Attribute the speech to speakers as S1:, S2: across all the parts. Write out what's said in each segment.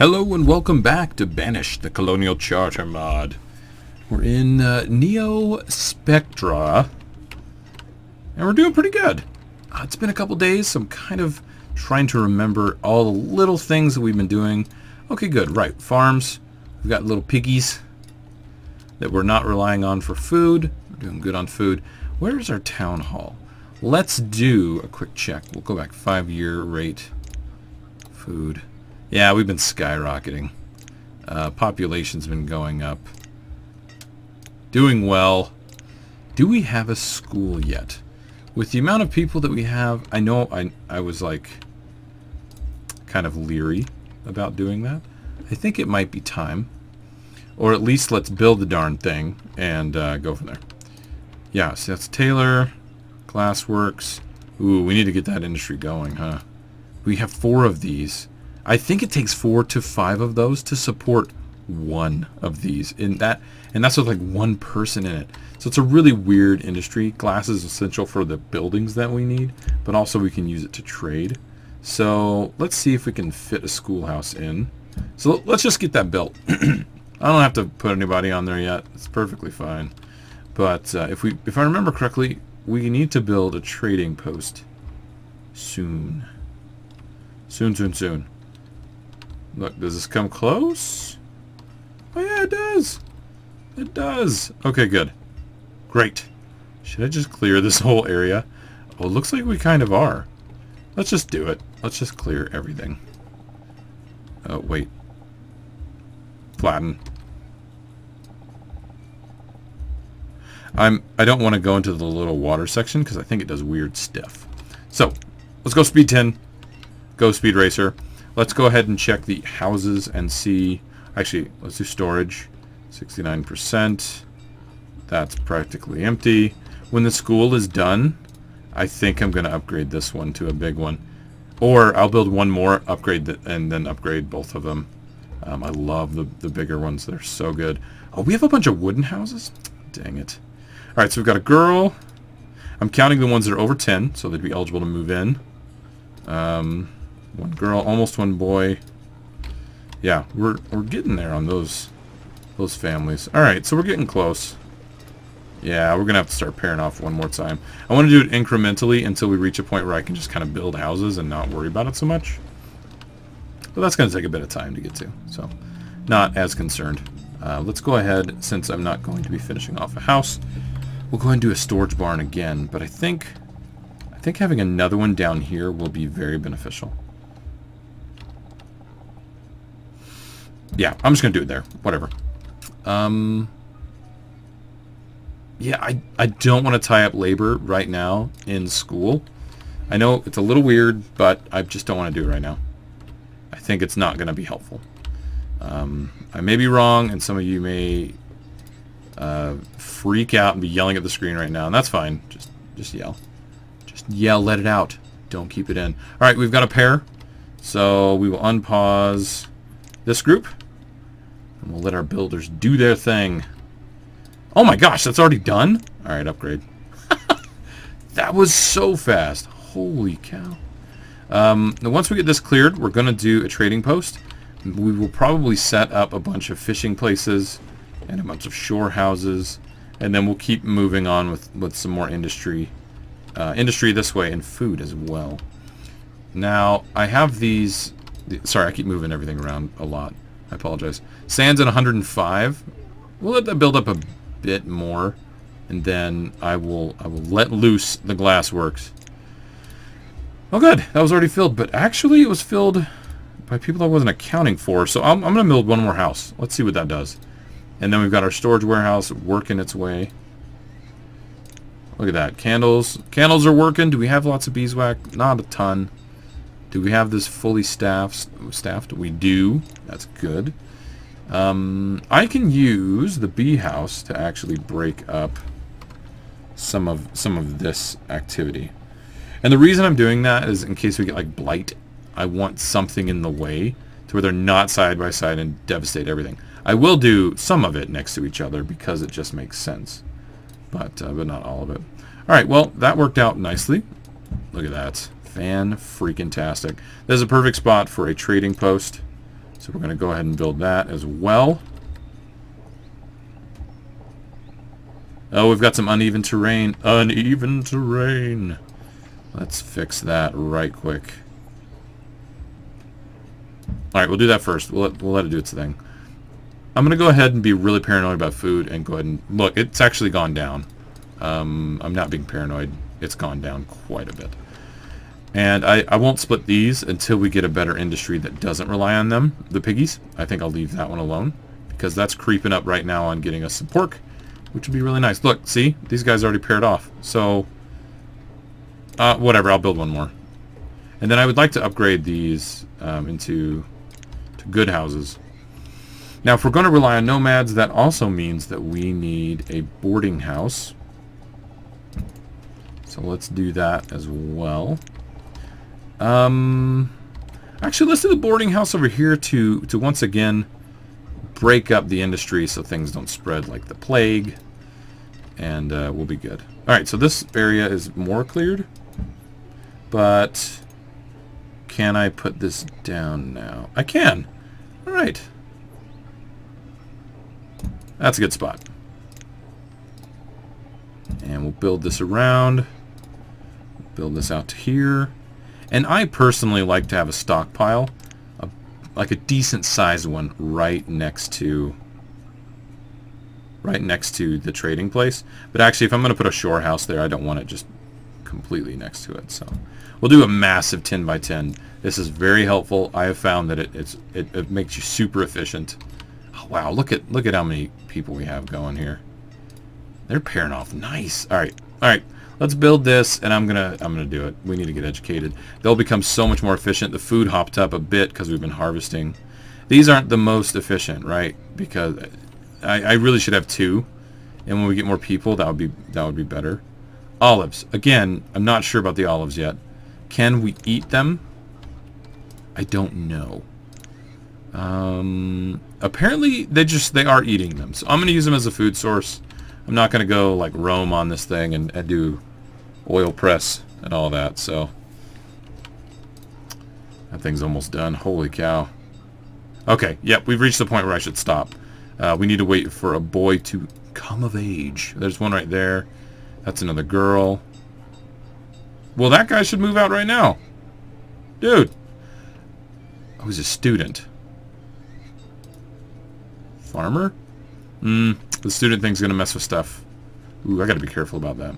S1: Hello and welcome back to Banish, the Colonial Charter mod. We're in Neo Spectra, and we're doing pretty good. It's been a couple days, so I'm kind of trying to remember all the little things that we've been doing. Okay, good. Right, farms. We've got little piggies that we're not relying on for food. We're doing good on food. Where's our town hall? Let's do a quick check. We'll go back 5-year rate. Food. Yeah, we've been skyrocketing. Population's been going up. Doing well. Do we have a school yet? With the amount of people that we have, I know I was like kind of leery about doing that. I think it might be time. Or at least let's build the darn thing and go from there. Yeah, so that's Taylor, Glassworks. Ooh, we need to get that industry going, huh? We have 4 of these. I think it takes 4 to 5 of those to support one of these. And that's with like one person in it. So it's a really weird industry. Glass is essential for the buildings that we need, but also we can use it to trade. So let's see if we can fit a schoolhouse in. So let's just get that built. I don't have to put anybody on there yet. It's perfectly fine. But if I remember correctly, we need to build a trading post soon. Soon. Look, does this come close? Oh yeah, it does. It does. Okay, good. Great. Should I just clear this whole area? Oh, it looks like we kind of are. Let's just do it. Let's just clear everything. Oh, wait. Flatten. I don't want to go into the little water section because I think it does weird stuff. So, let's go speed 10. Go speed racer. Let's go ahead and check the houses and see. Actually, let's do storage. 69%. That's practically empty. When the school is done, I think I'm going to upgrade this one to a big one. Or I'll build one more, upgrade and then upgrade both of them. I love the bigger ones. They're so good. Oh, we have a bunch of wooden houses? Dang it. Alright, so we've got a girl. I'm counting the ones that are over 10, so they'd be eligible to move in. One girl, almost one boy. Yeah, we're getting there on those families. Alright, so we're getting close. Yeah, we're gonna have to start pairing off one more time. I want to do it incrementally until we reach a point where I can just kind of build houses and not worry about it so much. But that's gonna take a bit of time to get to, so not as concerned. Let's go ahead, since I'm not going to be finishing off a house, we'll go ahead and do a storage barn again, but I think having another one down here will be very beneficial. Yeah, I'm just going to do it there. Whatever. Yeah, I don't want to tie up labor right now in school. I know it's a little weird, but I just don't want to do it right now. I think it's not going to be helpful. I may be wrong, and some of you may freak out and be yelling at the screen right now, and that's fine. Just yell. Just yell, let it out. Don't keep it in. Alright, we've got a pair. So we will unpause this group. And we'll let our builders do their thing. Oh my gosh, that's already done? Alright, upgrade. That was so fast. Holy cow. Now once we get this cleared, we're going to do a trading post. We will probably set up a bunch of fishing places and a bunch of shore houses. And then we'll keep moving on with some more industry. Industry this way, and food as well. Now, I have these... Sorry, I keep moving everything around a lot. I apologize. Sand's at 105. We'll let that build up a bit more, and then I will let loose the Glassworks. Oh good, that was already filled, but actually it was filled by people I wasn't accounting for, so I'm going to build one more house. Let's see what that does. And then we've got our storage warehouse working its way. Look at that. Candles. Candles are working. Do we have lots of beeswax? Not a ton. Do we have this fully staffed? We do. That's good. I can use the bee house to actually break up some of this activity. And the reason I'm doing that is in case we get like blight. I want something in the way to where they're not side by side and devastate everything. I will do some of it next to each other because it just makes sense. But not all of it. Alright, well, that worked out nicely. Look at that. Fan-freaking-tastic. This is a perfect spot for a trading post. So we're going to go ahead and build that as well. Oh, we've got some uneven terrain. Uneven terrain. Let's fix that right quick. Alright, we'll do that first. We'll let it do its thing. I'm going to go ahead and be really paranoid about food and go ahead and... Look, it's actually gone down. I'm not being paranoid. It's gone down quite a bit. And I won't split these until we get a better industry that doesn't rely on them, the piggies. I think I'll leave that one alone, because that's creeping up right now on getting us some pork, which would be really nice. Look, see? These guys already paired off. So, whatever, I'll build one more. And then I would like to upgrade these into good houses. Now, if we're going to rely on nomads, that also means that we need a boarding house. So let's do that as well. Actually, let's do the boarding house over here to once again break up the industry so things don't spread like the plague. And we'll be good. Alright, so this area is more cleared. But can I put this down now? I can. Alright. That's a good spot. And we'll build this around. Build this out to here. And I personally like to have a stockpile, like a decent sized one right next to the trading place. But actually, if I'm going to put a shore house there, I don't want it just completely next to it. So we'll do a massive 10 by 10. This is very helpful. I have found that it makes you super efficient. Oh, wow, look at how many people we have going here. They're pairing off nice. All right. Let's build this, and I'm gonna do it. We need to get educated. They'll become so much more efficient. The food hopped up a bit because we've been harvesting. These aren't the most efficient, right? Because I really should have 2, and when we get more people, that would be better. Olives. Again, I'm not sure about the olives yet. Can we eat them? I don't know. Apparently they are eating them, so I'm gonna use them as a food source. I'm not gonna go like roam on this thing and do oil press and all that. So that thing's almost done. Holy cow. Okay, yep, we've reached the point where I should stop. We need to wait for a boy to come of age. There's one right there. That's another girl. Well, that guy should move out right now. Dude. Oh, he's a student. Farmer? The student thing's gonna mess with stuff. Ooh, I gotta be careful about that.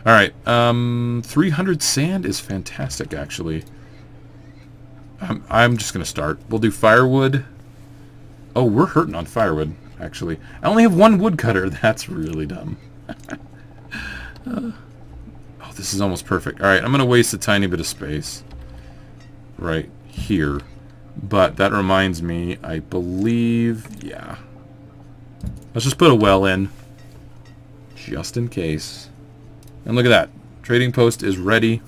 S1: Alright, 300 sand is fantastic, actually. I'm just gonna start. We'll do firewood. Oh, we're hurting on firewood, actually. I only have 1 woodcutter. That's really dumb. Oh, this is almost perfect. Alright, I'm gonna waste a tiny bit of space right here. But that reminds me, I believe, yeah. Let's just put a well in, just in case. And look at that. Trading post is ready.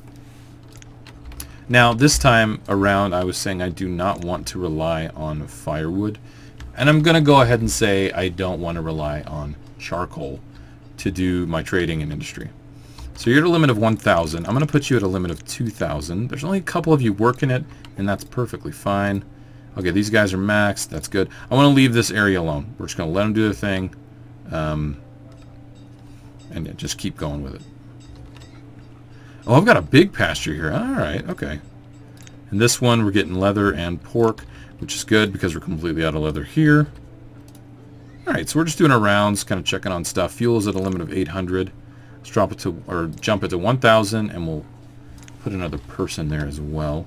S1: Now, this time around, I was saying I do not want to rely on firewood. And I'm going to go ahead and say I don't want to rely on charcoal to do my trading and industry. So you're at a limit of 1,000. I'm going to put you at a limit of 2,000. There's only a couple of you working it, and that's perfectly fine. Okay, these guys are maxed. That's good. I want to leave this area alone. We're just going to let them do their thing. And yeah, just keep going with it. Oh, I've got a big pasture here. Alright, okay. And this one, we're getting leather and pork, which is good because we're completely out of leather here. Alright, so we're just doing our rounds, kind of checking on stuff. Fuel is at a limit of 800. Let's drop it to, or jump it to 1,000, and we'll put another person there as well.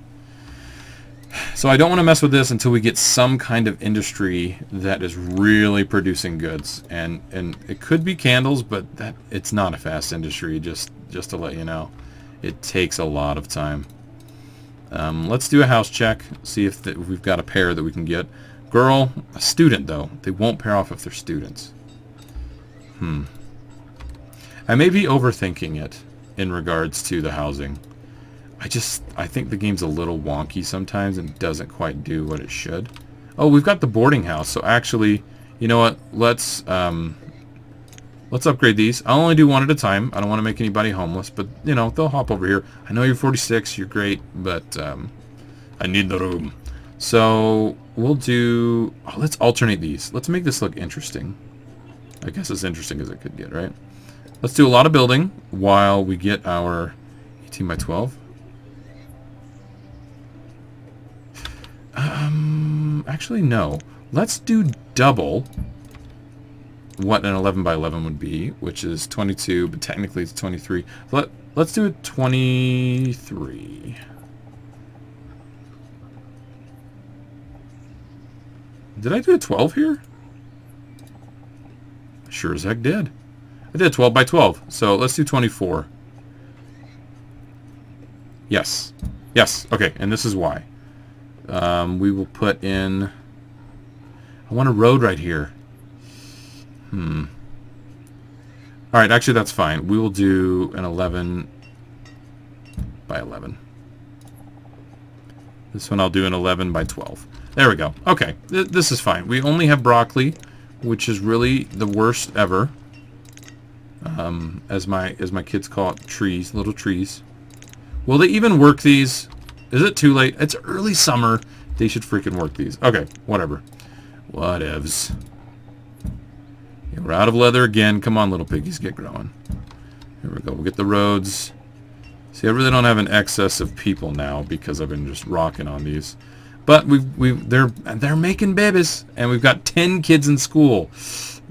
S1: So I don't want to mess with this until we get some kind of industry that is really producing goods. And it could be candles, but it's not a fast industry, just to let you know. It takes a lot of time. Let's do a house check, see if we've got a pair that we can get. Girl, a student though. They won't pair off if they're students. I may be overthinking it in regards to the housing. I think the game's a little wonky sometimes and doesn't quite do what it should. Oh, we've got the boarding house, so actually, you know what? Let's upgrade these. I'll only do one at a time. I don't want to make anybody homeless, but you know, they'll hop over here. I know you're 46, you're great, but I need the room. So we'll do... Oh, let's alternate these. Let's make this look interesting. I guess as interesting as it could get, right? Let's do a lot of building while we get our 18 by 12. Actually, no. Let's do double what an 11 by 11 would be, which is 22, but technically it's 23. Let's do it 23. Did I do a 12 here? Sure as heck did. I did 12 by 12, so let's do 24. Yes. Yes, okay, and this is why. We will put in... I want a road right here. Alright, actually that's fine. We will do an 11 by 11. This one I'll do an 11 by 12. There we go. Okay, this is fine. We only have broccoli, which is really the worst ever. As my kids call it, trees, little trees. Will they even work these? Is it too late? It's early summer. They should freaking work these. Okay, whatever. Whatevs. Yeah, we're out of leather again. Come on, little piggies, get growing. Here we go. We'll get the roads. See, I really don't have an excess of people now because I've been just rocking on these. But they're making babies, and we've got 10 kids in school.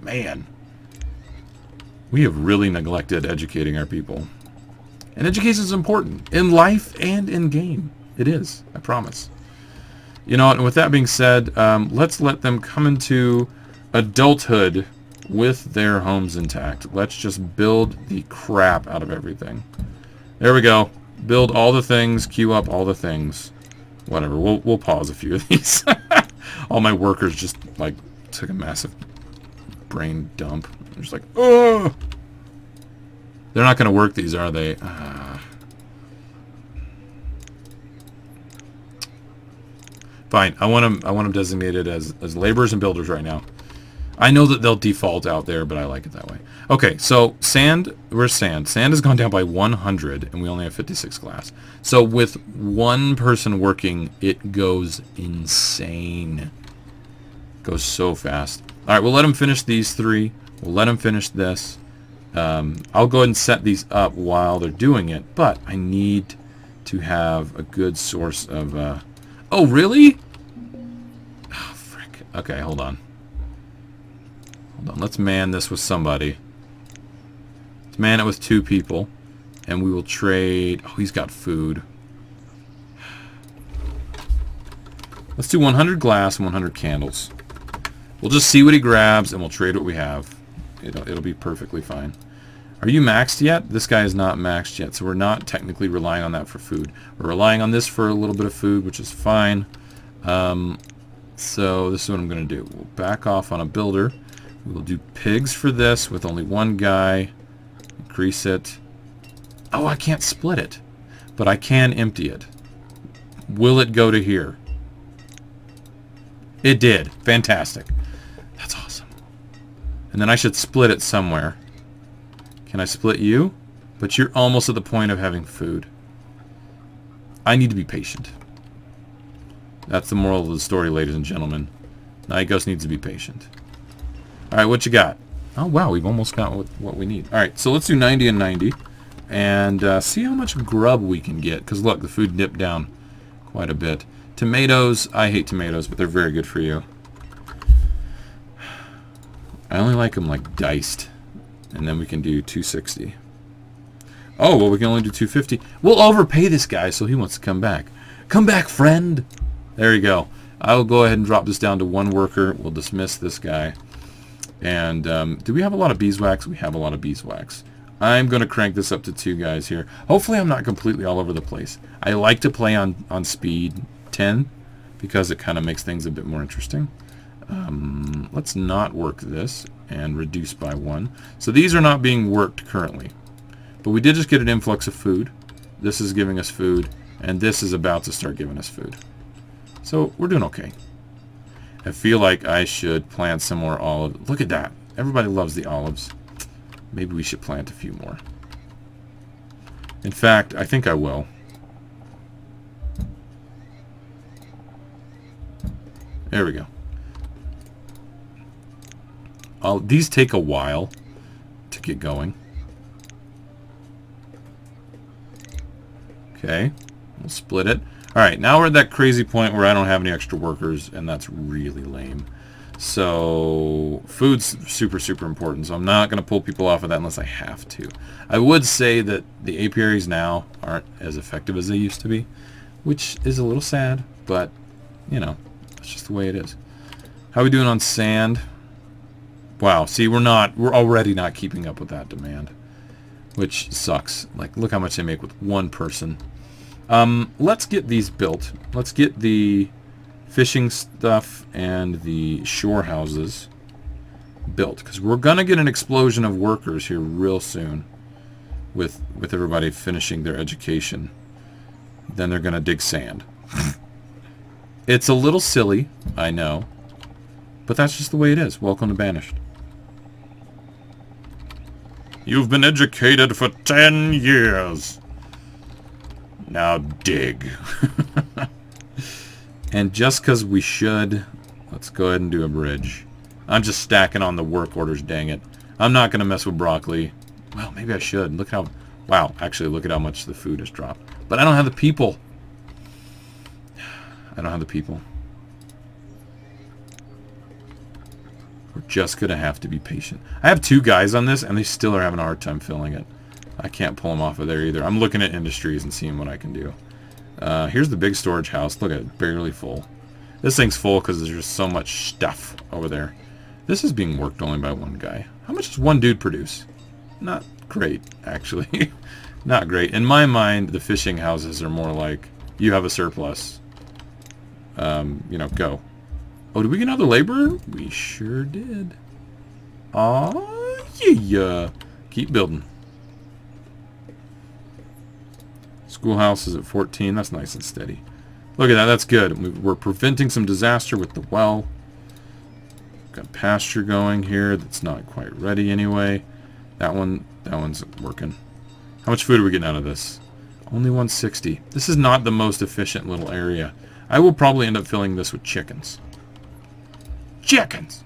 S1: Man, we have really neglected educating our people. And education is important in life and in game. It is, I promise. You know, and with that being said, let's let them come into adulthood with their homes intact. Let's just build the crap out of everything. There we go. Build all the things, queue up all the things. Whatever, we'll pause a few of these. All my workers just, like, took a massive brain dump. They're just like, oh! They're not going to work these, are they? Fine, I want them designated as laborers and builders right now. I know that they'll default out there, but I like it that way. Okay, so sand, where's sand? Sand has gone down by 100, and we only have 56 glass. So with one person working, it goes insane. It goes so fast. All right, we'll let them finish these three. We'll let them finish this. I'll go ahead and set these up while they're doing it, but I need to have a good source of... Oh, really? Oh, frick. Okay, hold on. Hold on, let's man this with somebody. Let's man it with 2 people. And we will trade... Oh, he's got food. Let's do 100 glass and 100 candles. We'll just see what he grabs, and we'll trade what we have. It'll be perfectly fine. Are you maxed yet? This guy is not maxed yet, so we're not technically relying on that for food. We're relying on this for a little bit of food, which is fine. So this is what I'm going to do. We'll back off on a builder. We'll do pigs for this with only 1 guy. Increase it. Oh, I can't split it, but I can empty it. Will it go to here? It did. Fantastic. That's awesome. And then I should split it somewhere. Can I split you? But you're almost at the point of having food. I need to be patient. That's the moral of the story, ladies and gentlemen. Nikos needs to be patient. Alright, what you got? Oh, wow, we've almost got what we need. Alright, so let's do 90 and 90. And see how much grub we can get. Because, look, the food dipped down quite a bit. Tomatoes, I hate tomatoes, but they're very good for you. I only like them, like, diced. And then we can do 260. Oh, well, we can only do 250. We'll overpay this guy, so he wants to come back. Come back, friend! There you go. I'll go ahead and drop this down to 1 worker. We'll dismiss this guy. And do we have a lot of beeswax? We have a lot of beeswax. I'm going to crank this up to 2 guys here. Hopefully I'm not completely all over the place. I like to play on speed 10 because it kind of makes things a bit more interesting. Let's not work this and reduce by 1. So these are not being worked currently. But we did just get an influx of food. This is giving us food. And this is about to start giving us food. So we're doing okay. I feel like I should plant some more olives. Look at that. Everybody loves the olives. Maybe we should plant a few more. In fact, I think I will. There we go. These take a while to get going. Okay, we'll split it. Alright, now we're at that crazy point where I don't have any extra workers, and that's really lame. So, food's super, super important, so I'm not going to pull people off of that unless I have to. I would say that the apiaries now aren't as effective as they used to be, which is a little sad, but, you know, that's just the way it is. How are we doing on sand? Wow, see, we're already not keeping up with that demand, which sucks. Like, look how much they make with one person. Let's get these built. Let's get the fishing stuff and the shore houses built, because we're gonna get an explosion of workers here real soon with everybody finishing their education. Then they're gonna dig sand. It's a little silly, I know, but that's just the way it is. Welcome to Banished. You've been educated for 10 years. Now dig. And just because we should, let's go ahead and do a bridge. I'm just stacking on the work orders, dang it. I'm not going to mess with broccoli. Well, maybe I should. Look how... Wow, actually, look at how much the food has dropped. But I don't have the people. I don't have the people. We're just going to have to be patient. I have 2 guys on this, and they still are having a hard time filling it. I can't pull them off of there either. I'm looking at industries and seeing what I can do. Here's the big storage house. Look at it, barely full. This thing's full because there's just so much stuff over there. This is being worked only by 1 guy. How much does 1 dude produce? Not great, actually. Not great. In my mind, the fishing houses are more like, you have a surplus. You know, go. Oh, did we get another laborer? We sure did. Aw, yeah. Keep building. Schoolhouse is at 14. That's nice and steady. Look at that. That's good. We're preventing some disaster with the well. Got pasture going here that's not quite ready anyway. That one's working. How much food are we getting out of this? Only 160. This is not the most efficient little area. I will probably end up filling this with chickens. Chickens!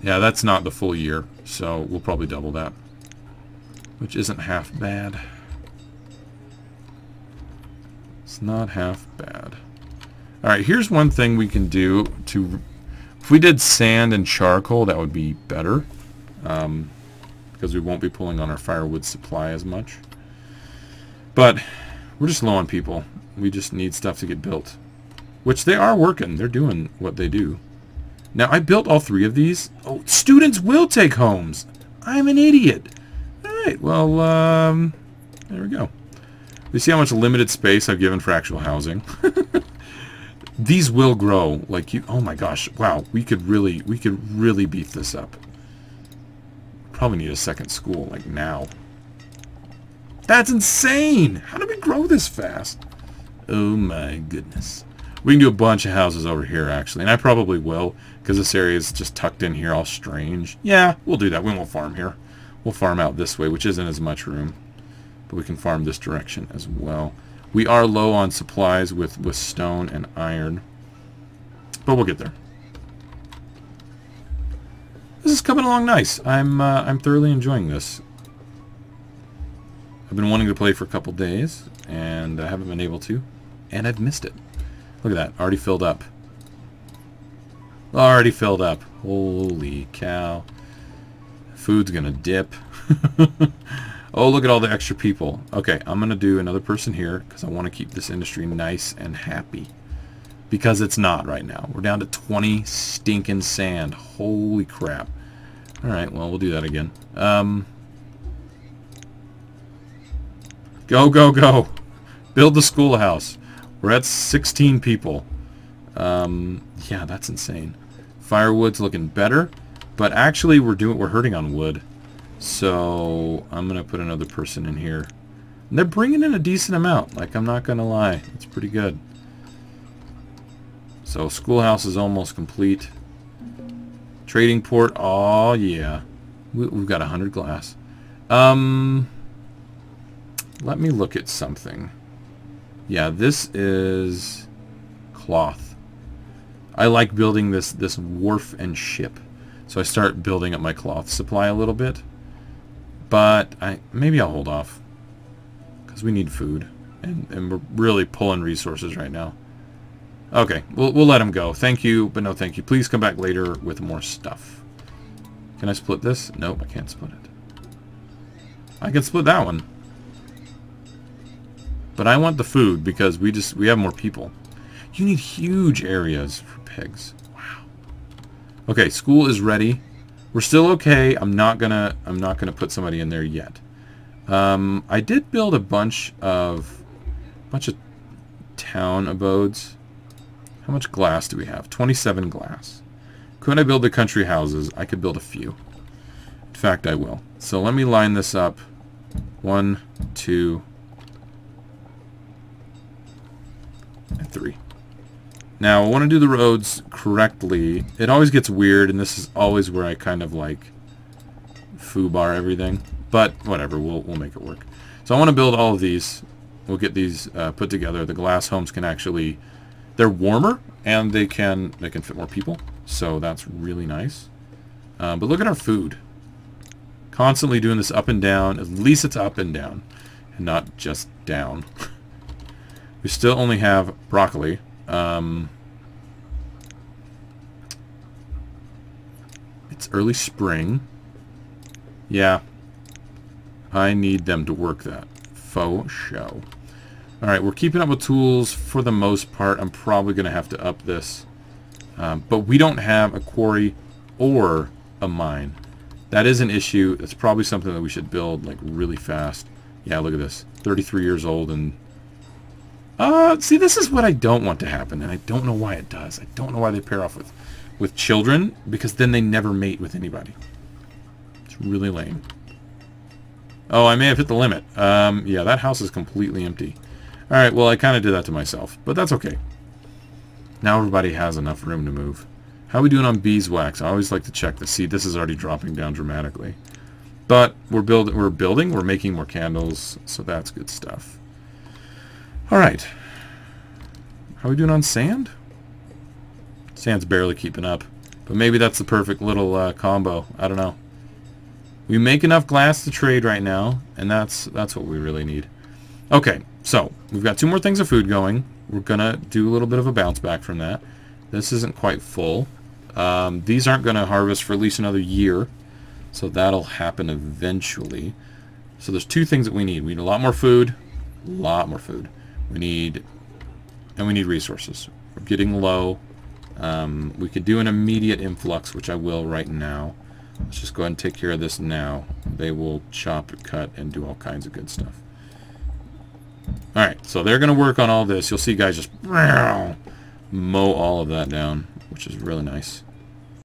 S1: Yeah, that's not the full year, so we'll probably double that. Which isn't half bad. It's not half bad. Alright, here's one thing we can do to... If we did sand and charcoal, that would be better. Because we won't be pulling on our firewood supply as much. But we're just low on people. We just need stuff to get built. Which they are working. They're doing what they do. Now, I built all 3 of these. Oh, students will take homes. I'm an idiot. Alright, well, there we go. You see how much limited space I've given for actual housing? These will grow. Like you, oh my gosh, wow, we could really beef this up. Probably need a second school, like now. That's insane! How did we grow this fast? Oh my goodness. We can do a bunch of houses over here, actually. And I probably will, because this area is just tucked in here all strange. Yeah, we'll do that. We won't farm here. We'll farm out this way, which isn't as much room. But we can farm this direction as well. We are low on supplies with stone and iron. But we'll get there. This is coming along nice. I'm thoroughly enjoying this. I've been wanting to play for a couple days, and I haven't been able to. And I've missed it. Look at that. Already filled up. Already filled up. Holy cow. Food's gonna dip. Oh, look at all the extra people. Okay, I'm going to do another person here because I want to keep this industry nice and happy. Because it's not right now. We're down to 20 stinking sand. Holy crap. Alright, well, we'll do that again. Go, go, go. Build the schoolhouse. We're at 16 people. Yeah, that's insane. Firewood's looking better. But actually, we're hurting on wood. So I'm going to put another person in here. And they're bringing in a decent amount. Like, I'm not going to lie. It's pretty good. So schoolhouse is almost complete. Trading port. Oh, yeah. We've got 100 glass. Let me look at something. Yeah, this is cloth. I like building this wharf and ship. So I start building up my cloth supply a little bit. But maybe I'll hold off. Because we need food. And we're really pulling resources right now. Okay, we'll let him go. Thank you, but no thank you. Please come back later with more stuff. Can I split this? Nope, I can't split it. I can split that one. But I want the food because we have more people. You need huge areas for pigs. Wow. Okay, school is ready. We're still okay. I'm not gonna put somebody in there yet. I did build a bunch of town abodes. How much glass do we have? 27 glass. Could I build the country houses? I could build a few. In fact, I will. So let me line this up. 1, 2, and 3. Now, I want to do the roads correctly. It always gets weird, and this is always where I kind of like foobar everything. But whatever, we'll make it work. So I want to build all of these. We'll get these put together. The glass homes can actually, they're warmer, and they can fit more people. So that's really nice. But look at our food. Constantly doing this up and down. At least it's up and down, and not just down. We still only have broccoli. It's early spring. Yeah. I need them to work that. Faux show. Alright, we're keeping up with tools for the most part. I'm probably going to have to up this. But we don't have a quarry or a mine. That is an issue. It's probably something that we should build like really fast. Yeah, look at this. 33 years old and... see, this is what I don't want to happen, and I don't know why it does. I don't know why they pair off with children, because then they never mate with anybody. It's really lame. Oh, I may have hit the limit. Yeah, that house is completely empty. Alright, well, I kind of did that to myself, but that's okay. Now everybody has enough room to move. How are we doing on beeswax? I always like to check to see. This is already dropping down dramatically. But we're building, we're making more candles, so that's good stuff. Alright. How are we doing on sand? Sand's barely keeping up. But maybe that's the perfect little combo. I don't know. We make enough glass to trade right now, and that's what we really need. Okay, so we've got 2 more things of food going. We're going to do a little bit of a bounce back from that. This isn't quite full. These aren't going to harvest for at least another year, so that'll happen eventually. So there's 2 things that we need. We need a lot more food. A lot more food. We need resources. We're getting low. We could do an immediate influx, which I will right now. Let's just go ahead and take care of this now. They will chop, cut, and do all kinds of good stuff. Alright, so they're going to work on all this. You'll see guys just mow all of that down, which is really nice.